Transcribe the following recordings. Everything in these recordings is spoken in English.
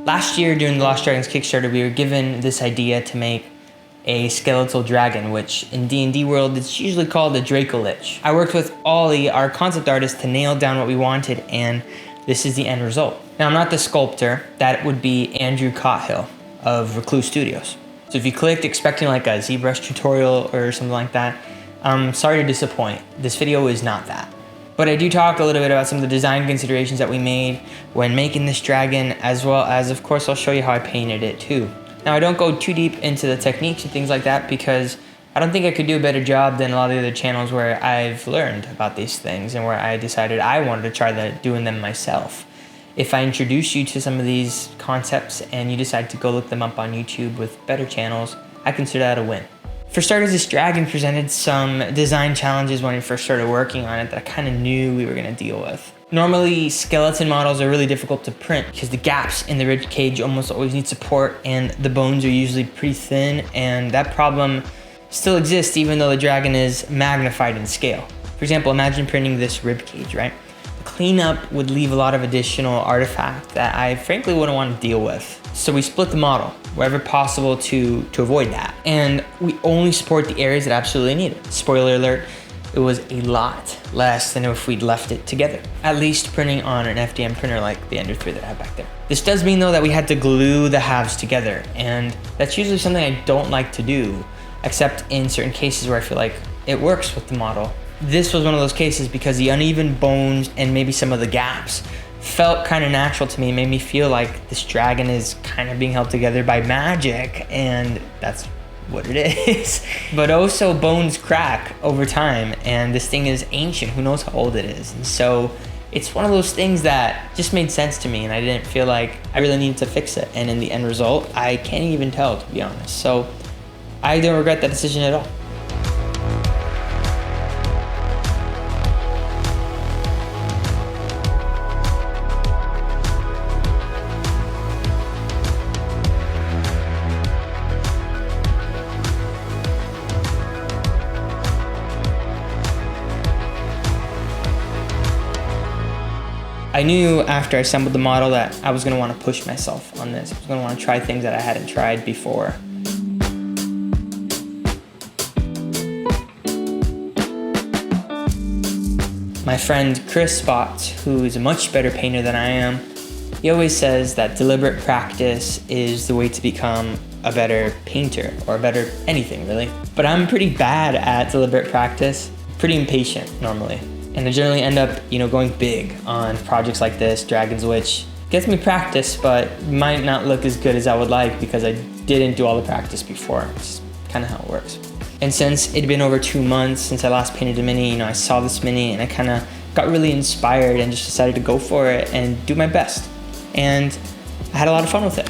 Last year during the Lost Dragons Kickstarter, we were given this idea to make a Skeletal Dragon, which in D&D world it's usually called a Dracolich. I worked with Ollie, our concept artist, to nail down what we wanted, and this is the end result. Now, I'm not the sculptor. That would be Andrew Cothill of Recluse Studios. So if you clicked expecting like a ZBrush tutorial or something like that, I'm sorry to disappoint. This video is not that. But I do talk a little bit about some of the design considerations that we made when making this dragon, as well as, of course, I'll show you how I painted it too. Now, I don't go too deep into the techniques and things like that because I don't think I could do a better job than a lot of the other channels where I've learned about these things and where I decided I wanted to try doing them myself. If I introduce you to some of these concepts and you decide to go look them up on YouTube with better channels, I consider that a win. For starters, this dragon presented some design challenges when I first started working on it that I kind of knew we were going to deal with. Normally, skeleton models are really difficult to print because the gaps in the rib cage almost always need support and the bones are usually pretty thin, and that problem still exists even though the dragon is magnified in scale. For example, imagine printing this rib cage, right? The cleanup would leave a lot of additional artifact that I frankly wouldn't want to deal with. So we split the model wherever possible to avoid that. And we only support the areas that absolutely need it. Spoiler alert, it was a lot less than if we'd left it together. At least printing on an FDM printer like the Ender 3 that I have back there. This does mean though that we had to glue the halves together, and that's usually something I don't like to do, except in certain cases where I feel like it works with the model. This was one of those cases because the uneven bones and maybe some of the gaps felt kind of natural to me. It made me feel like this dragon is kind of being held together by magic, and that's what it is. But also bones crack over time, and this thing is ancient. Who knows how old it is? And so it's one of those things that just made sense to me, and I didn't feel like I really needed to fix it. And in the end result, I can't even tell, to be honest. So I don't regret that decision at all. I knew after I assembled the model that I was going to want to push myself on this. I was going to want to try things that I hadn't tried before. My friend Chris Spots, who is a much better painter than I am, he always says that deliberate practice is the way to become a better painter, or a better anything really. But I'm pretty bad at deliberate practice, pretty impatient normally. And I generally end up, going big on projects like this, Dragons, which gets me practice, but might not look as good as I would like because I didn't do all the practice before. It's kind of how it works. And since it'd been over 2 months since I last painted a mini, I saw this mini and I kind of got really inspired and just decided to go for it and do my best. And I had a lot of fun with it.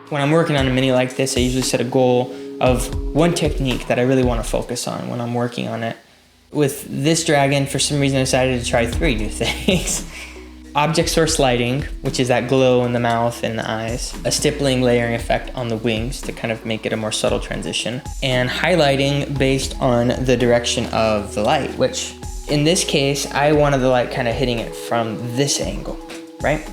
When I'm working on a mini like this, I usually set a goal of one technique that I really want to focus on when I'm working on it. With this dragon, for some reason I decided to try 3 new things. Object source lighting, which is that glow in the mouth and the eyes. A stippling layering effect on the wings to kind of make it a more subtle transition. And highlighting based on the direction of the light, which in this case, I wanted the light kind of hitting it from this angle, right?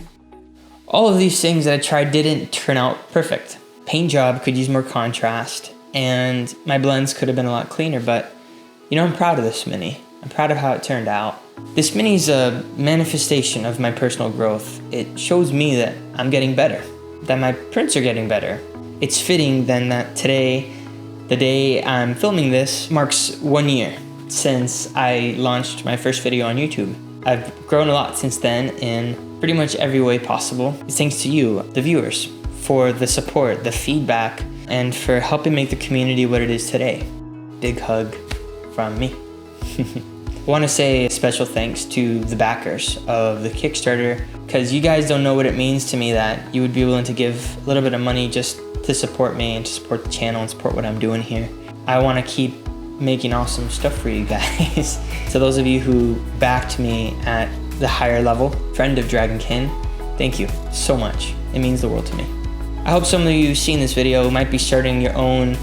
All of these things that I tried didn't turn out perfect. Paint job could use more contrast, and my blends could have been a lot cleaner, but I'm proud of this mini. I'm proud of how it turned out. This mini is a manifestation of my personal growth. It shows me that I'm getting better. that my prints are getting better. It's fitting then that today, the day I'm filming this, marks 1 year since I launched my first video on YouTube. I've grown a lot since then in pretty much every way possible. It's thanks to you, the viewers, for the support, the feedback, and for helping make the community what it is today. Big hug from me. I want to say a special thanks to the backers of the Kickstarter, because you guys don't know what it means to me that you would be willing to give a little bit of money just to support me and to support the channel and support what I'm doing here. I want to keep making awesome stuff for you guys. To those of you who backed me at the higher level, friend of Dragonkin, thank you so much. It means the world to me. I hope some of you seeing this video might be starting your own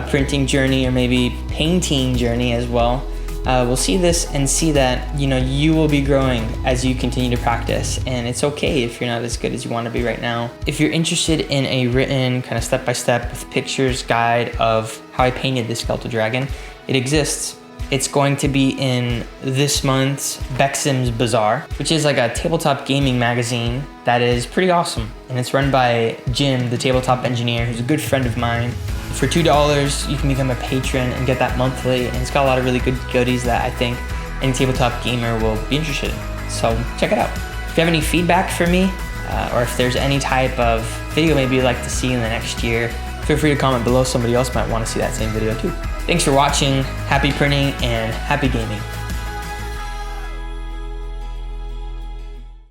printing journey or maybe painting journey as well. We'll see this and see that you will be growing as you continue to practice, and it's okay if you're not as good as you want to be right now. If you're interested in a written kind of step-by-step with pictures guide of how I painted the Skeletal Dragon, it exists. It's going to be in this month's Bexim's Bazaar, which is like a tabletop gaming magazine that is pretty awesome. And it's run by Jim, the tabletop engineer, who's a good friend of mine. For $2, you can become a patron and get that monthly. And it's got a lot of really good goodies that I think any tabletop gamer will be interested in. So check it out. If you have any feedback for me, or if there's any type of video maybe you'd like to see in the next year, feel free to comment below. Somebody else might want to see that same video too. Thanks for watching, happy printing, and happy gaming.